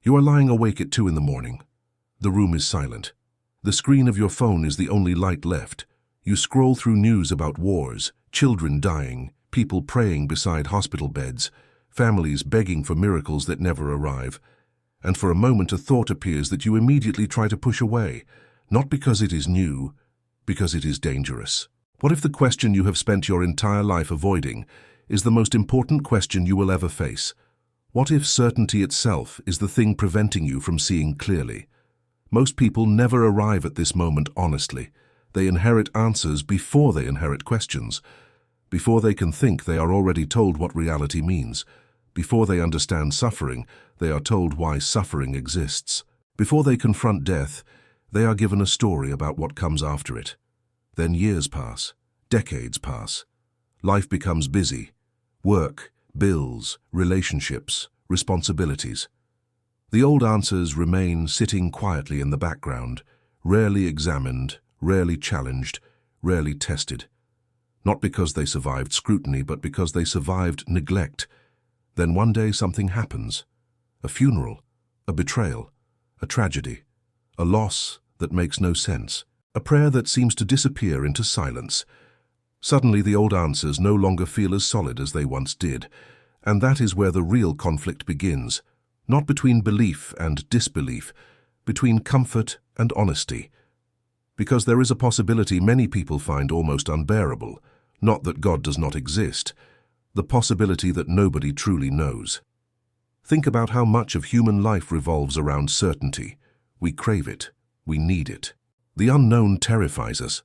You are lying awake at 2 in the morning. The room is silent. The screen of your phone is the only light left. You scroll through news about wars, children dying, people praying beside hospital beds, families begging for miracles that never arrive. And for a moment a thought appears that you immediately try to push away, not because it is new, because it is dangerous. What if the question you have spent your entire life avoiding is the most important question you will ever face? What if certainty itself is the thing preventing you from seeing clearly? Most people never arrive at this moment honestly. They inherit answers before they inherit questions. Before they can think, they are already told what reality means. Before they understand suffering, they are told why suffering exists. Before they confront death, they are given a story about what comes after it. Then years pass, decades pass. Life becomes busy. Work, bills, relationships, responsibilities. The old answers remain sitting quietly in the background, rarely examined, rarely challenged, rarely tested. Not because they survived scrutiny, but because they survived neglect. Then one day something happens. A funeral, a betrayal, a tragedy, a loss that makes no sense, a prayer that seems to disappear into silence. Suddenly the old answers no longer feel as solid as they once did, and that is where the real conflict begins, not between belief and disbelief, between comfort and honesty. Because there is a possibility many people find almost unbearable, not that God does not exist, the possibility that nobody truly knows. Think about how much of human life revolves around certainty. We crave it. We need it. The unknown terrifies us.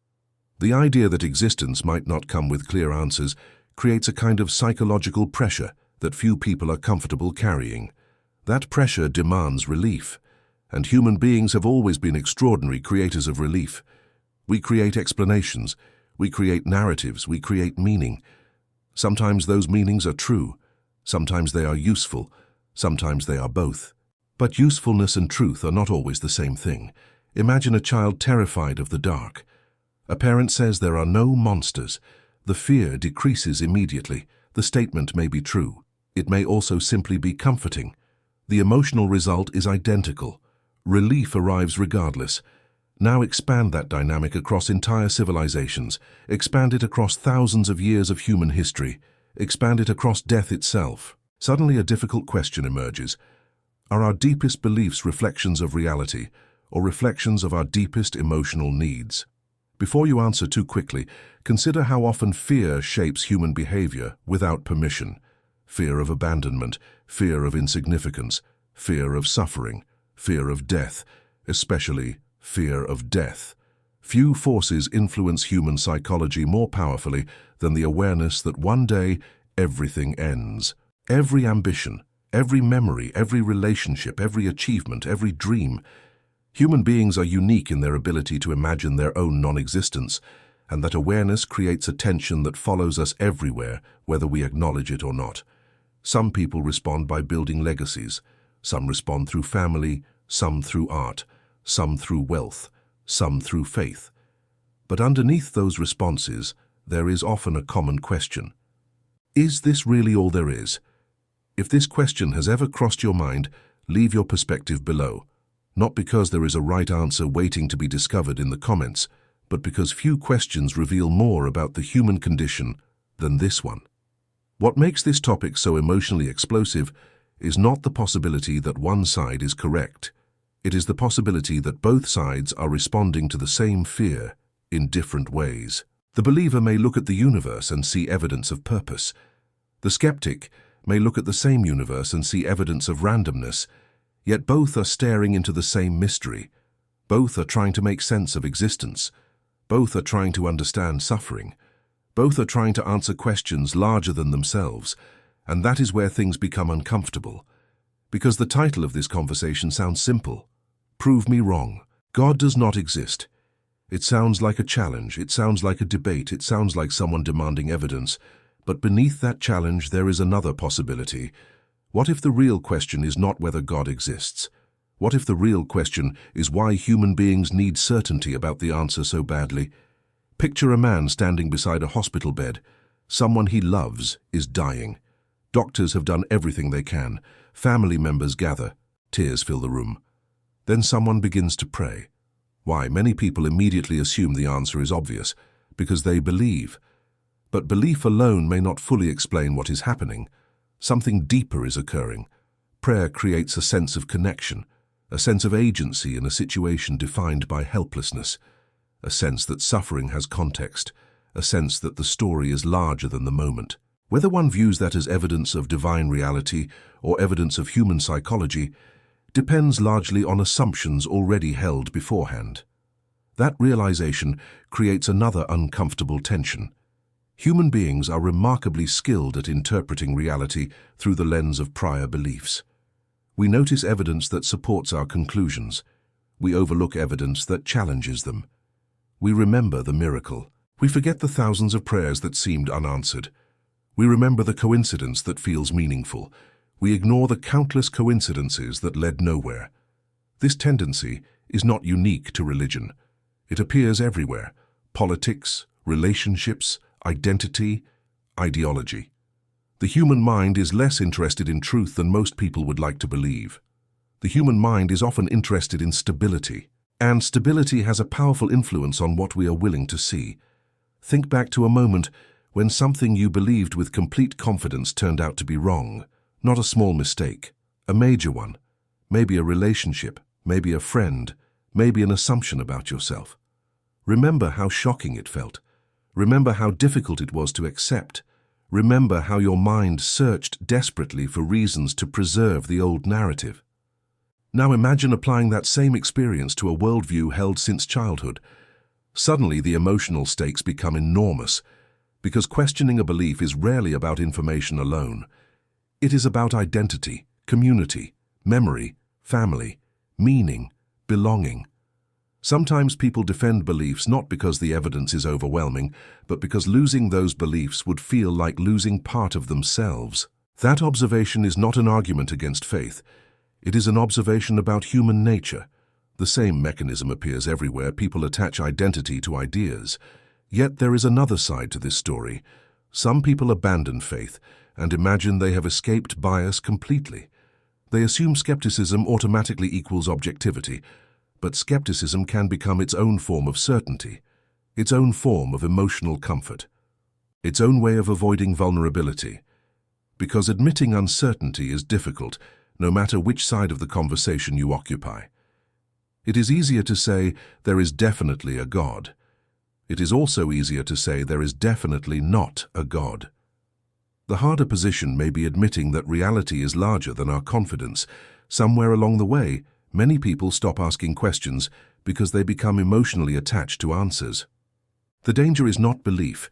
The idea that existence might not come with clear answers creates a kind of psychological pressure that few people are comfortable carrying. That pressure demands relief, and human beings have always been extraordinary creators of relief. We create explanations, we create narratives, we create meaning. Sometimes those meanings are true, sometimes they are useful, sometimes they are both. But usefulness and truth are not always the same thing. Imagine a child terrified of the dark. A parent says there are no monsters. The fear decreases immediately. The statement may be true. It may also simply be comforting. The emotional result is identical. Relief arrives regardless. Now expand that dynamic across entire civilizations. Expand it across thousands of years of human history. Expand it across death itself. Suddenly a difficult question emerges. Are our deepest beliefs reflections of reality, or reflections of our deepest emotional needs? Before you answer too quickly, consider how often fear shapes human behavior without permission. Fear of abandonment, fear of insignificance, fear of suffering, fear of death, especially fear of death. Few forces influence human psychology more powerfully than the awareness that one day everything ends. Every ambition, every memory, every relationship, every achievement, every dream. Human beings are unique in their ability to imagine their own non-existence, and that awareness creates a tension that follows us everywhere, whether we acknowledge it or not. Some people respond by building legacies. Some respond through family, some through art, some through wealth, some through faith. But underneath those responses, there is often a common question. Is this really all there is? If this question has ever crossed your mind, leave your perspective below. Not because there is a right answer waiting to be discovered in the comments, but because few questions reveal more about the human condition than this one. What makes this topic so emotionally explosive is not the possibility that one side is correct. It is the possibility that both sides are responding to the same fear in different ways. The believer may look at the universe and see evidence of purpose. The skeptic may look at the same universe and see evidence of randomness, yet both are staring into the same mystery. Both are trying to make sense of existence. Both are trying to understand suffering. Both are trying to answer questions larger than themselves, and that is where things become uncomfortable. Because the title of this conversation sounds simple. Prove me wrong. God does not exist. It sounds like a challenge, it sounds like a debate, it sounds like someone demanding evidence. But beneath that challenge there is another possibility. What if the real question is not whether God exists? What if the real question is why human beings need certainty about the answer so badly? Picture a man standing beside a hospital bed. Someone he loves is dying. Doctors have done everything they can. Family members gather. Tears fill the room. Then someone begins to pray. Why? Many people immediately assume the answer is obvious, because they believe. But belief alone may not fully explain what is happening. Something deeper is occurring. Prayer creates a sense of connection, a sense of agency in a situation defined by helplessness, a sense that suffering has context, a sense that the story is larger than the moment. Whether one views that as evidence of divine reality or evidence of human psychology depends largely on assumptions already held beforehand. That realization creates another uncomfortable tension. Human beings are remarkably skilled at interpreting reality through the lens of prior beliefs. We notice evidence that supports our conclusions. We overlook evidence that challenges them. We remember the miracle. We forget the thousands of prayers that seemed unanswered. We remember the coincidence that feels meaningful. We ignore the countless coincidences that led nowhere. This tendency is not unique to religion. It appears everywhere: politics, relationships, identity, ideology. The human mind is less interested in truth than most people would like to believe. The human mind is often interested in stability, and stability has a powerful influence on what we are willing to see. Think back to a moment when something you believed with complete confidence turned out to be wrong. Not a small mistake, a major one. Maybe a relationship, maybe a friend, maybe an assumption about yourself. Remember how shocking it felt. Remember how difficult it was to accept. Remember how your mind searched desperately for reasons to preserve the old narrative. Now imagine applying that same experience to a worldview held since childhood. Suddenly the emotional stakes become enormous, because questioning a belief is rarely about information alone. It is about identity, community, memory, family, meaning, belonging. Sometimes people defend beliefs not because the evidence is overwhelming, but because losing those beliefs would feel like losing part of themselves. That observation is not an argument against faith. It is an observation about human nature. The same mechanism appears everywhere. People attach identity to ideas. Yet there is another side to this story. Some people abandon faith and imagine they have escaped bias completely. They assume skepticism automatically equals objectivity, but skepticism can become its own form of certainty, its own form of emotional comfort, its own way of avoiding vulnerability. Because admitting uncertainty is difficult, no matter which side of the conversation you occupy. It is easier to say there is definitely a God. It is also easier to say there is definitely not a God. The harder position may be admitting that reality is larger than our confidence. Somewhere along the way, many people stop asking questions because they become emotionally attached to answers. The danger is not belief.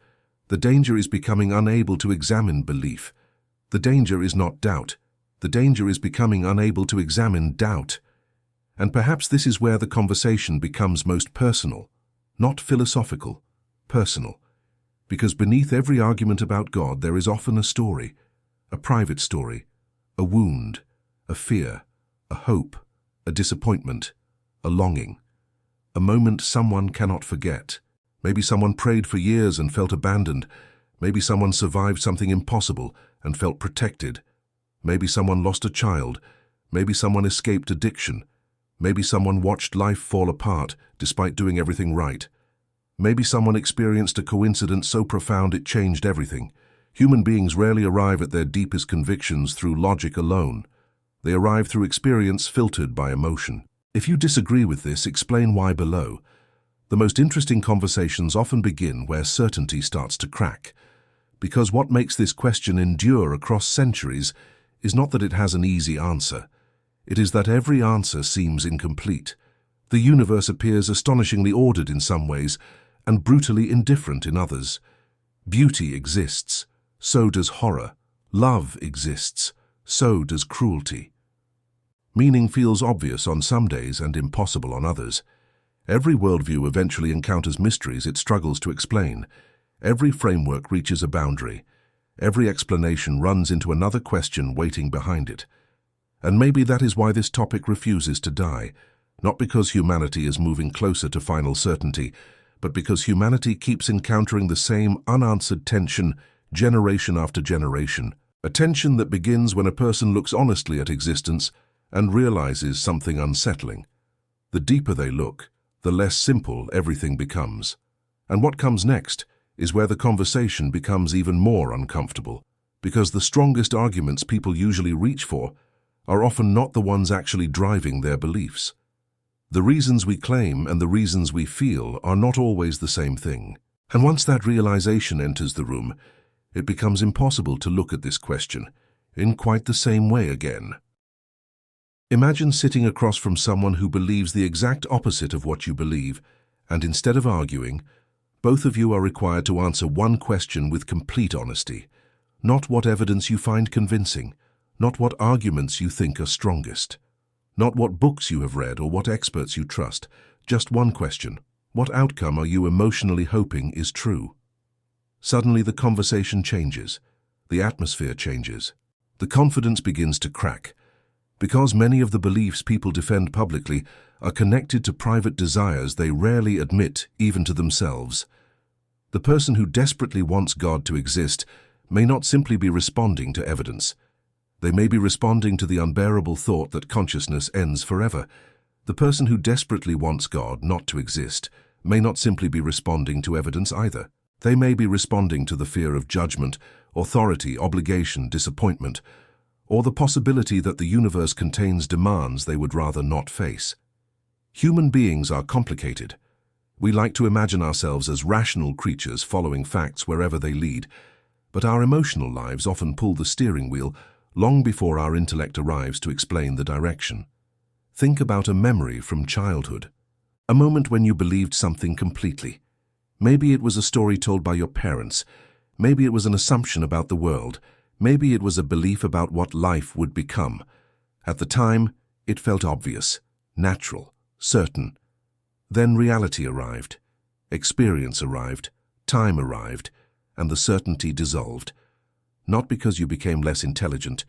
The danger is becoming unable to examine belief. The danger is not doubt. The danger is becoming unable to examine doubt. And perhaps this is where the conversation becomes most personal, not philosophical, personal. Because beneath every argument about God there is often a story, a private story, a wound, a fear, a hope, a disappointment, a longing, a moment someone cannot forget. Maybe someone prayed for years and felt abandoned. Maybe someone survived something impossible and felt protected. Maybe someone lost a child. Maybe someone escaped addiction. Maybe someone watched life fall apart despite doing everything right. Maybe someone experienced a coincidence so profound it changed everything. Human beings rarely arrive at their deepest convictions through logic alone. They arrive through experience filtered by emotion. If you disagree with this, explain why below. The most interesting conversations often begin where certainty starts to crack. Because what makes this question endure across centuries is not that it has an easy answer. It is that every answer seems incomplete. The universe appears astonishingly ordered in some ways and brutally indifferent in others. Beauty exists, so does horror. Love exists, so does cruelty. Meaning feels obvious on some days and impossible on others. Every worldview eventually encounters mysteries it struggles to explain. Every framework reaches a boundary. Every explanation runs into another question waiting behind it. And maybe that is why this topic refuses to die, not because humanity is moving closer to final certainty, but because humanity keeps encountering the same unanswered tension generation after generation. A tension that begins when a person looks honestly at existence and realizes something unsettling. The deeper they look, the less simple everything becomes. And what comes next is where the conversation becomes even more uncomfortable, because the strongest arguments people usually reach for are often not the ones actually driving their beliefs. The reasons we claim and the reasons we feel are not always the same thing. And once that realization enters the room, it becomes impossible to look at this question in quite the same way again. Imagine sitting across from someone who believes the exact opposite of what you believe, and instead of arguing, both of you are required to answer one question with complete honesty. Not what evidence you find convincing, not what arguments you think are strongest, not what books you have read or what experts you trust, just one question. What outcome are you emotionally hoping is true? Suddenly the conversation changes, the atmosphere changes, the confidence begins to crack, because many of the beliefs people defend publicly are connected to private desires they rarely admit even to themselves. The person who desperately wants God to exist may not simply be responding to evidence. They may be responding to the unbearable thought that consciousness ends forever. The person who desperately wants God not to exist may not simply be responding to evidence either. They may be responding to the fear of judgment, authority, obligation, disappointment, or the possibility that the universe contains demands they would rather not face. Human beings are complicated. We like to imagine ourselves as rational creatures following facts wherever they lead, but our emotional lives often pull the steering wheel long before our intellect arrives to explain the direction. Think about a memory from childhood, a moment when you believed something completely. Maybe it was a story told by your parents, maybe it was an assumption about the world, maybe it was a belief about what life would become. At the time, it felt obvious, natural, certain. Then reality arrived, experience arrived, time arrived, and the certainty dissolved. Not because you became less intelligent,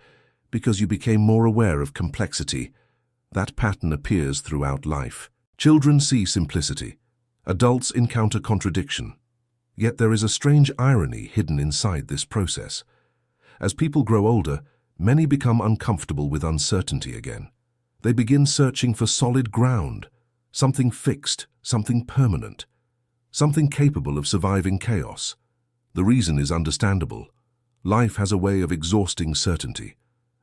because you became more aware of complexity. That pattern appears throughout life. Children see simplicity. Adults encounter contradiction. Yet there is a strange irony hidden inside this process. As people grow older, many become uncomfortable with uncertainty again. They begin searching for solid ground, something fixed, something permanent, something capable of surviving chaos. The reason is understandable. Life has a way of exhausting certainty.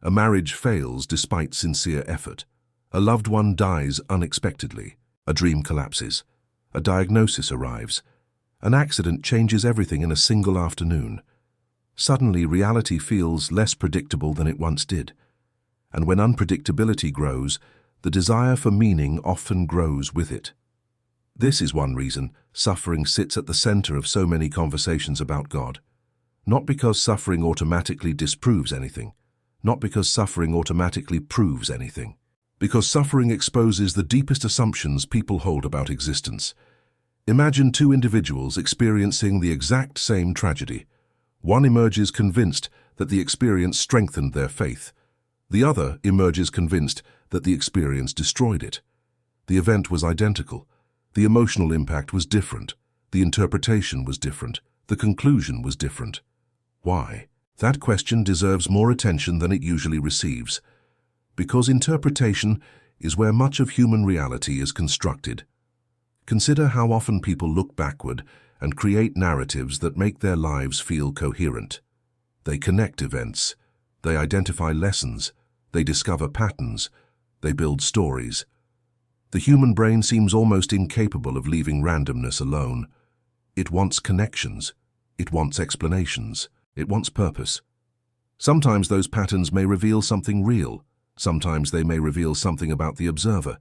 A marriage fails despite sincere effort. A loved one dies unexpectedly. A dream collapses. A diagnosis arrives. An accident changes everything in a single afternoon. Suddenly, reality feels less predictable than it once did. And when unpredictability grows, the desire for meaning often grows with it. This is one reason suffering sits at the center of so many conversations about God. Not because suffering automatically disproves anything, not because suffering automatically proves anything, because suffering exposes the deepest assumptions people hold about existence. Imagine two individuals experiencing the exact same tragedy. One emerges convinced that the experience strengthened their faith. The other emerges convinced that the experience destroyed it. The event was identical. The emotional impact was different. The interpretation was different. The conclusion was different. Why? That question deserves more attention than it usually receives. Because interpretation is where much of human reality is constructed. Consider how often people look backward and create narratives that make their lives feel coherent. They connect events. They identify lessons. They discover patterns. They build stories. The human brain seems almost incapable of leaving randomness alone. It wants connections. It wants explanations. It wants purpose. Sometimes those patterns may reveal something real. Sometimes they may reveal something about the observer.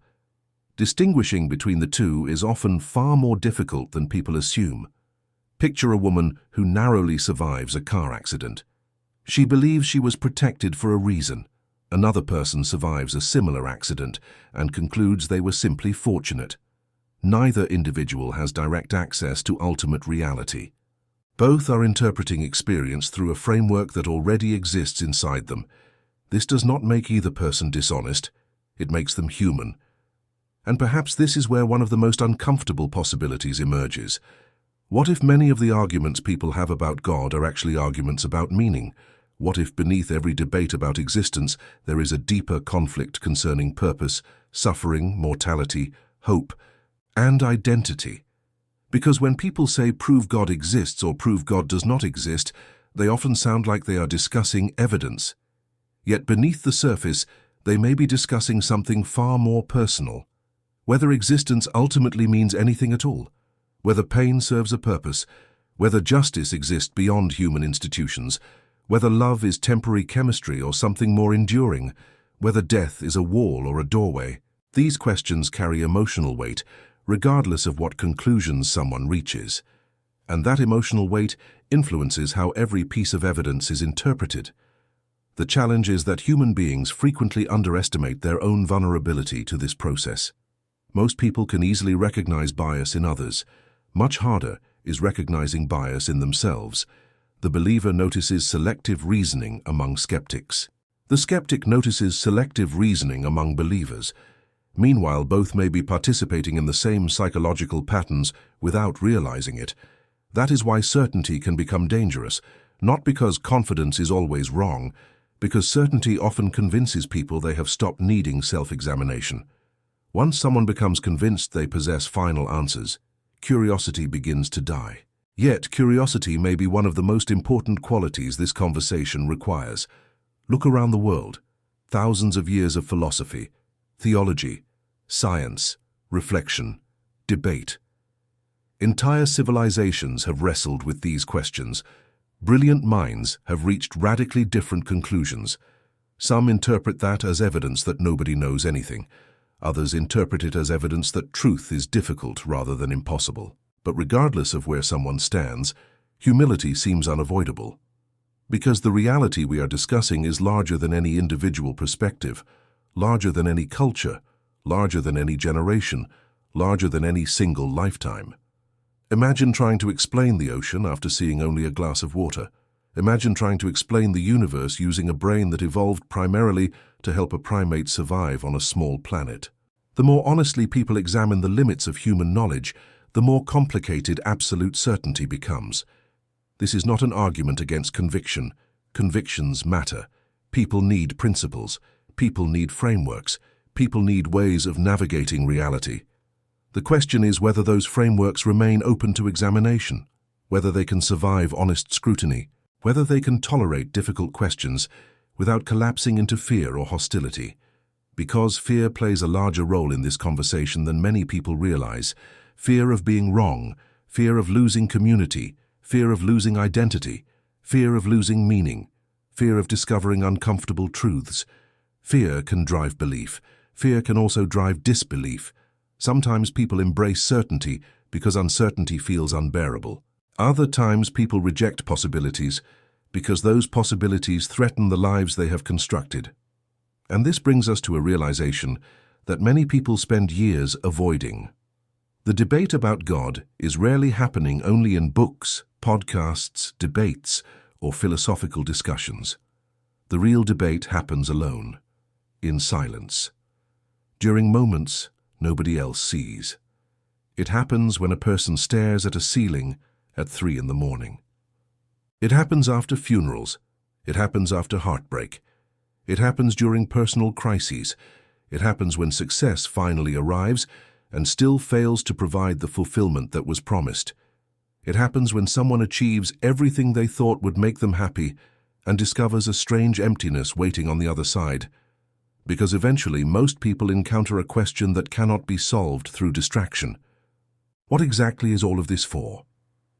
Distinguishing between the two is often far more difficult than people assume. Picture a woman who narrowly survives a car accident. She believes she was protected for a reason. Another person survives a similar accident and concludes they were simply fortunate. Neither individual has direct access to ultimate reality. Both are interpreting experience through a framework that already exists inside them. This does not make either person dishonest. It makes them human. And perhaps this is where one of the most uncomfortable possibilities emerges. What if many of the arguments people have about God are actually arguments about meaning? What if beneath every debate about existence there is a deeper conflict concerning purpose, suffering, mortality, hope, and identity? Because when people say prove God exists or prove God does not exist, they often sound like they are discussing evidence. Yet beneath the surface, they may be discussing something far more personal. Whether existence ultimately means anything at all, whether pain serves a purpose, whether justice exists beyond human institutions, whether love is temporary chemistry or something more enduring, whether death is a wall or a doorway. These questions carry emotional weight, regardless of what conclusions someone reaches. And that emotional weight influences how every piece of evidence is interpreted. The challenge is that human beings frequently underestimate their own vulnerability to this process. Most people can easily recognize bias in others. Much harder is recognizing bias in themselves. The believer notices selective reasoning among skeptics. The skeptic notices selective reasoning among believers. Meanwhile, both may be participating in the same psychological patterns without realizing it. That is why certainty can become dangerous, not because confidence is always wrong, because certainty often convinces people they have stopped needing self-examination. Once someone becomes convinced they possess final answers, curiosity begins to die. Yet, curiosity may be one of the most important qualities this conversation requires. Look around the world. Thousands of years of philosophy, theology, science, reflection, debate. Entire civilizations have wrestled with these questions. Brilliant minds have reached radically different conclusions. Some interpret that as evidence that nobody knows anything. Others interpret it as evidence that truth is difficult rather than impossible. But regardless of where someone stands, humility seems unavoidable. Because the reality we are discussing is larger than any individual perspective, larger than any culture, larger than any generation, larger than any single lifetime. Imagine trying to explain the ocean after seeing only a glass of water. Imagine trying to explain the universe using a brain that evolved primarily to help a primate survive on a small planet. The more honestly people examine the limits of human knowledge, the more complicated absolute certainty becomes. This is not an argument against conviction. Convictions matter. People need principles. People need frameworks. People need ways of navigating reality. The question is whether those frameworks remain open to examination, whether they can survive honest scrutiny, whether they can tolerate difficult questions without collapsing into fear or hostility. Because fear plays a larger role in this conversation than many people realize. Fear of being wrong, fear of losing community, fear of losing identity, fear of losing meaning, fear of discovering uncomfortable truths. Fear can drive belief. Fear can also drive disbelief. Sometimes people embrace certainty because uncertainty feels unbearable. Other times people reject possibilities because those possibilities threaten the lives they have constructed. And this brings us to a realization that many people spend years avoiding. The debate about God is rarely happening only in books, podcasts, debates, or philosophical discussions. The real debate happens alone, in silence, during moments nobody else sees. It happens when a person stares at a ceiling at 3 in the morning. It happens after funerals. It happens after heartbreak. It happens during personal crises. It happens when success finally arrives and still fails to provide the fulfillment that was promised. It happens when someone achieves everything they thought would make them happy and discovers a strange emptiness waiting on the other side. Because eventually most people encounter a question that cannot be solved through distraction. What exactly is all of this for?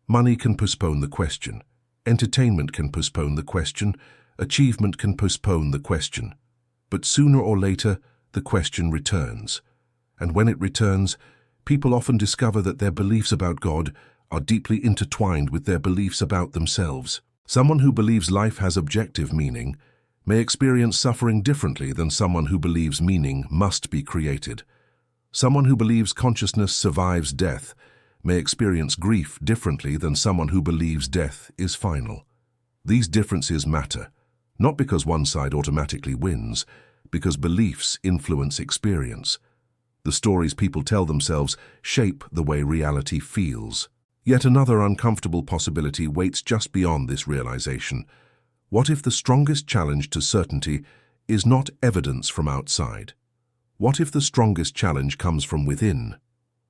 Money can postpone the question. Entertainment can postpone the question. Achievement can postpone the question. But sooner or later, the question returns. And when it returns, people often discover that their beliefs about God are deeply intertwined with their beliefs about themselves. Someone who believes life has objective meaning may experience suffering differently than someone who believes meaning must be created. Someone who believes consciousness survives death may experience grief differently than someone who believes death is final. These differences matter, not because one side automatically wins, because beliefs influence experience. The stories people tell themselves shape the way reality feels. Yet another uncomfortable possibility waits just beyond this realization. What if the strongest challenge to certainty is not evidence from outside? What if the strongest challenge comes from within?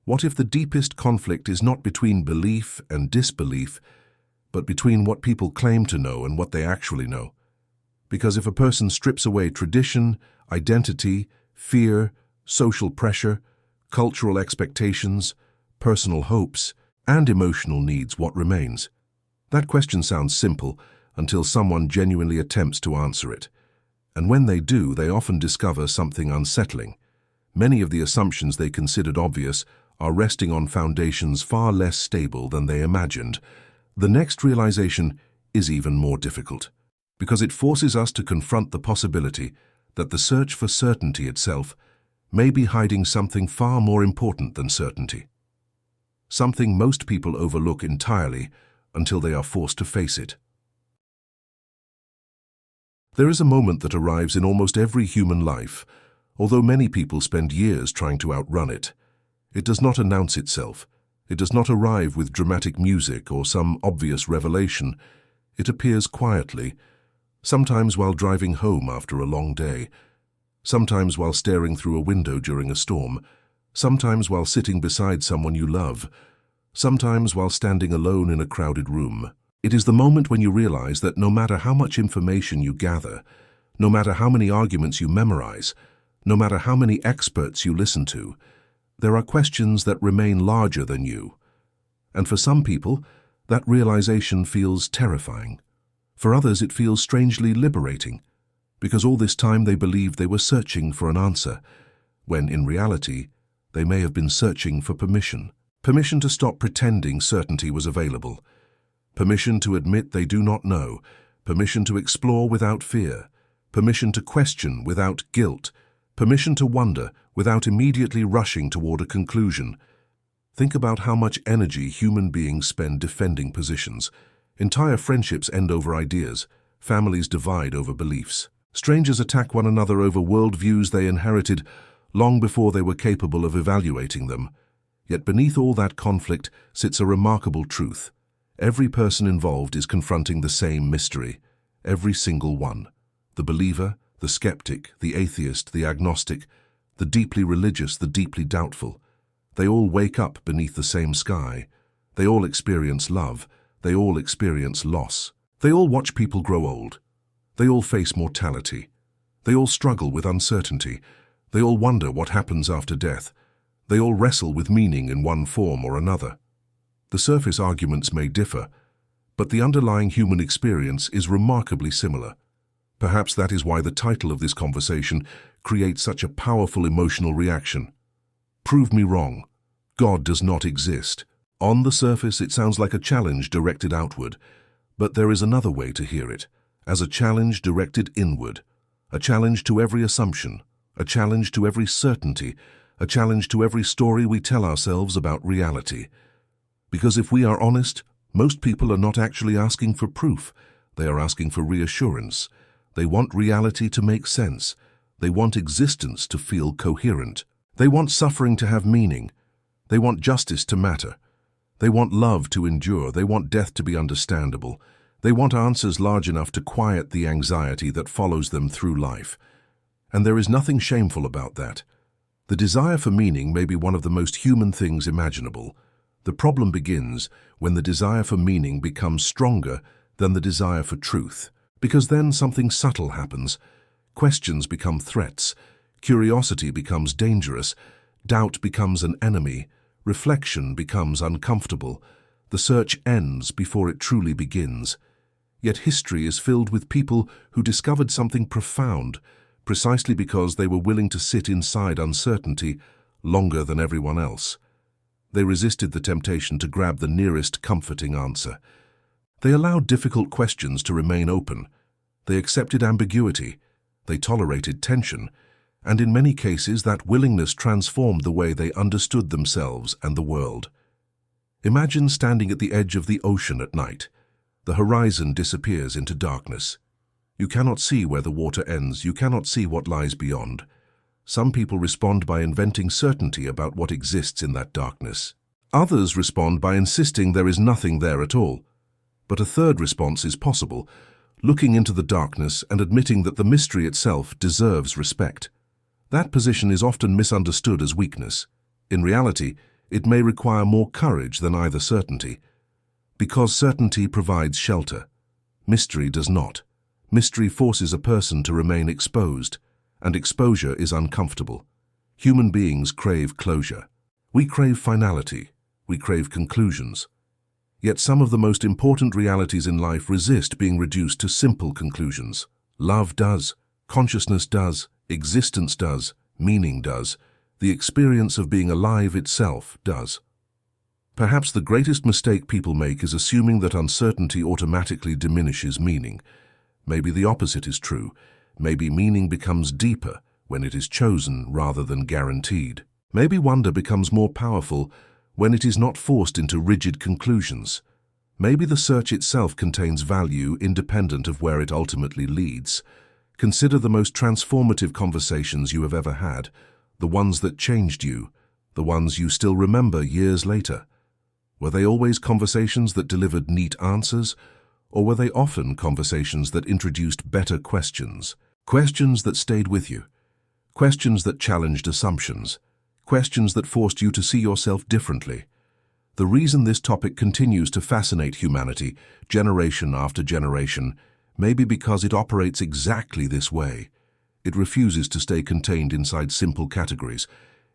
What if the deepest conflict is not between belief and disbelief, but between what people claim to know and what they actually know? Because if a person strips away tradition, identity, fear, social pressure, cultural expectations, personal hopes, and emotional needs, what remains? That question sounds simple until someone genuinely attempts to answer it. And when they do, they often discover something unsettling. Many of the assumptions they considered obvious are resting on foundations far less stable than they imagined. The next realization is even more difficult, because it forces us to confront the possibility that the search for certainty itself may be hiding something far more important than certainty. Something most people overlook entirely until they are forced to face it. There is a moment that arrives in almost every human life, although many people spend years trying to outrun it. It does not announce itself. It does not arrive with dramatic music or some obvious revelation. It appears quietly, sometimes while driving home after a long day, sometimes while staring through a window during a storm, sometimes while sitting beside someone you love, sometimes while standing alone in a crowded room. It is the moment when you realize that no matter how much information you gather, no matter how many arguments you memorize, no matter how many experts you listen to, there are questions that remain larger than you. And for some people, that realization feels terrifying. For others, it feels strangely liberating, because all this time they believed they were searching for an answer, when in reality, they may have been searching for permission. Permission to stop pretending certainty was available. Permission to admit they do not know. Permission to explore without fear. Permission to question without guilt. Permission to wonder without immediately rushing toward a conclusion. Think about how much energy human beings spend defending positions. Entire friendships end over ideas. Families divide over beliefs. Strangers attack one another over worldviews they inherited long before they were capable of evaluating them. Yet beneath all that conflict sits a remarkable truth. Every person involved is confronting the same mystery. Every single one. The believer, the skeptic, the atheist, the agnostic, the deeply religious, the deeply doubtful. They all wake up beneath the same sky. They all experience love. They all experience loss. They all watch people grow old. They all face mortality. They all struggle with uncertainty. They all wonder what happens after death. They all wrestle with meaning in one form or another. The surface arguments may differ, but the underlying human experience is remarkably similar. Perhaps that is why the title of this conversation creates such a powerful emotional reaction. Prove me wrong. God does not exist. On the surface, it sounds like a challenge directed outward, but there is another way to hear it, as a challenge directed inward, a challenge to every assumption, a challenge to every certainty, a challenge to every story we tell ourselves about reality. Because if we are honest, most people are not actually asking for proof. They are asking for reassurance. They want reality to make sense. They want existence to feel coherent. They want suffering to have meaning. They want justice to matter. They want love to endure. They want death to be understandable. They want answers large enough to quiet the anxiety that follows them through life. And there is nothing shameful about that. The desire for meaning may be one of the most human things imaginable. The problem begins when the desire for meaning becomes stronger than the desire for truth, because then something subtle happens. Questions become threats, curiosity becomes dangerous, doubt becomes an enemy, reflection becomes uncomfortable. The search ends before it truly begins. Yet history is filled with people who discovered something profound, precisely because they were willing to sit inside uncertainty longer than everyone else. They resisted the temptation to grab the nearest comforting answer. They allowed difficult questions to remain open. They accepted ambiguity. They tolerated tension. And in many cases, that willingness transformed the way they understood themselves and the world. Imagine standing at the edge of the ocean at night. The horizon disappears into darkness. You cannot see where the water ends. You cannot see what lies beyond. Some people respond by inventing certainty about what exists in that darkness. Others respond by insisting there is nothing there at all. But a third response is possible, looking into the darkness and admitting that the mystery itself deserves respect. That position is often misunderstood as weakness. In reality, it may require more courage than either certainty. Because certainty provides shelter. Mystery does not. Mystery forces a person to remain exposed, and exposure is uncomfortable. Human beings crave closure. We crave finality. We crave conclusions. Yet some of the most important realities in life resist being reduced to simple conclusions. Love does, consciousness does, existence does, meaning does, the experience of being alive itself does. Perhaps the greatest mistake people make is assuming that uncertainty automatically diminishes meaning. Maybe the opposite is true. Maybe meaning becomes deeper when it is chosen rather than guaranteed. Maybe wonder becomes more powerful when it is not forced into rigid conclusions. Maybe the search itself contains value independent of where it ultimately leads. Consider the most transformative conversations you have ever had, the ones that changed you, the ones you still remember years later. Were they always conversations that delivered neat answers, or were they often conversations that introduced better questions? Questions that stayed with you, questions that challenged assumptions, questions that forced you to see yourself differently. The reason this topic continues to fascinate humanity, generation after generation, may be because it operates exactly this way. It refuses to stay contained inside simple categories.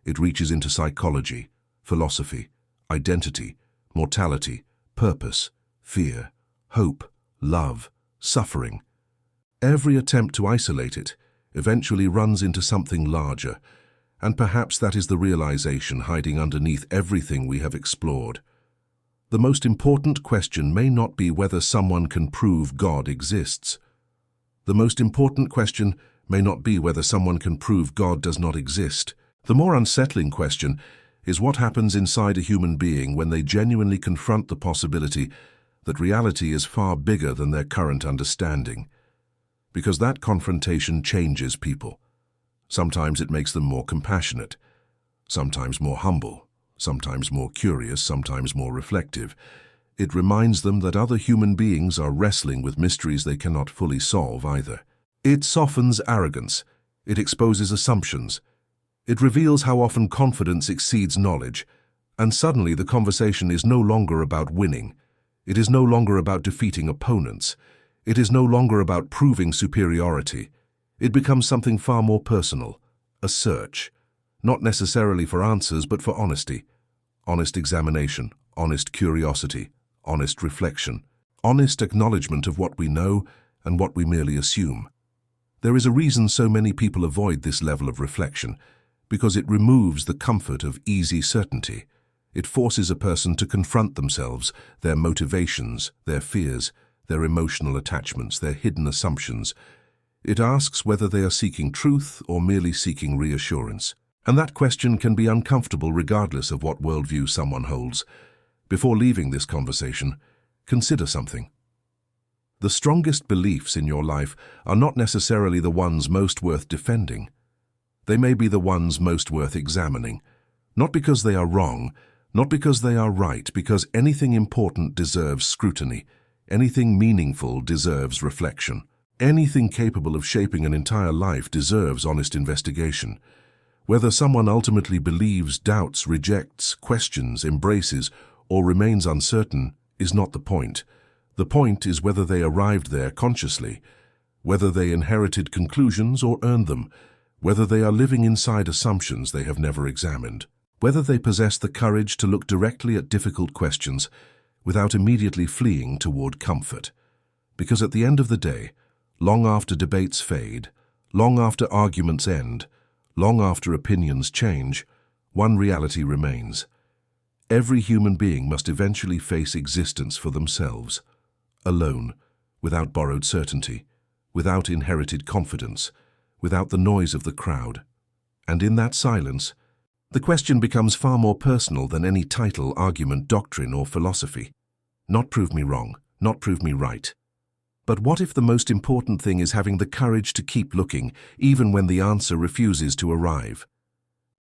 It reaches into psychology, philosophy, identity, mortality, purpose, fear, hope, love, suffering. Every attempt to isolate it eventually runs into something larger, and perhaps that is the realization hiding underneath everything we have explored. The most important question may not be whether someone can prove God exists. The most important question may not be whether someone can prove God does not exist. The more unsettling question is what happens inside a human being when they genuinely confront the possibility that reality is far bigger than their current understanding. Because that confrontation changes people. Sometimes it makes them more compassionate, sometimes more humble, sometimes more curious, sometimes more reflective. It reminds them that other human beings are wrestling with mysteries they cannot fully solve either. It softens arrogance. It exposes assumptions. It reveals how often confidence exceeds knowledge. And suddenly the conversation is no longer about winning. It is no longer about defeating opponents. It is no longer about proving superiority. It becomes something far more personal, a search, not necessarily for answers but for honesty. Honest examination, honest curiosity, honest reflection, honest acknowledgement of what we know and what we merely assume. There is a reason so many people avoid this level of reflection, because it removes the comfort of easy certainty. It forces a person to confront themselves, their motivations, their fears, their emotional attachments, their hidden assumptions. It asks whether they are seeking truth or merely seeking reassurance. And that question can be uncomfortable regardless of what worldview someone holds. Before leaving this conversation, consider something. The strongest beliefs in your life are not necessarily the ones most worth defending. They may be the ones most worth examining. Not because they are wrong, not because they are right, because anything important deserves scrutiny. Anything meaningful deserves reflection. Anything capable of shaping an entire life deserves honest investigation. Whether someone ultimately believes, doubts, rejects, questions, embraces, or remains uncertain is not the point. The point is whether they arrived there consciously, whether they inherited conclusions or earned them, whether they are living inside assumptions they have never examined, whether they possess the courage to look directly at difficult questions without immediately fleeing toward comfort. Because at the end of the day, long after debates fade, long after arguments end, long after opinions change, one reality remains. Every human being must eventually face existence for themselves, alone, without borrowed certainty, without inherited confidence, without the noise of the crowd. And in that silence, the question becomes far more personal than any title, argument, doctrine, or philosophy. Not prove me wrong, not prove me right. But what if the most important thing is having the courage to keep looking, even when the answer refuses to arrive?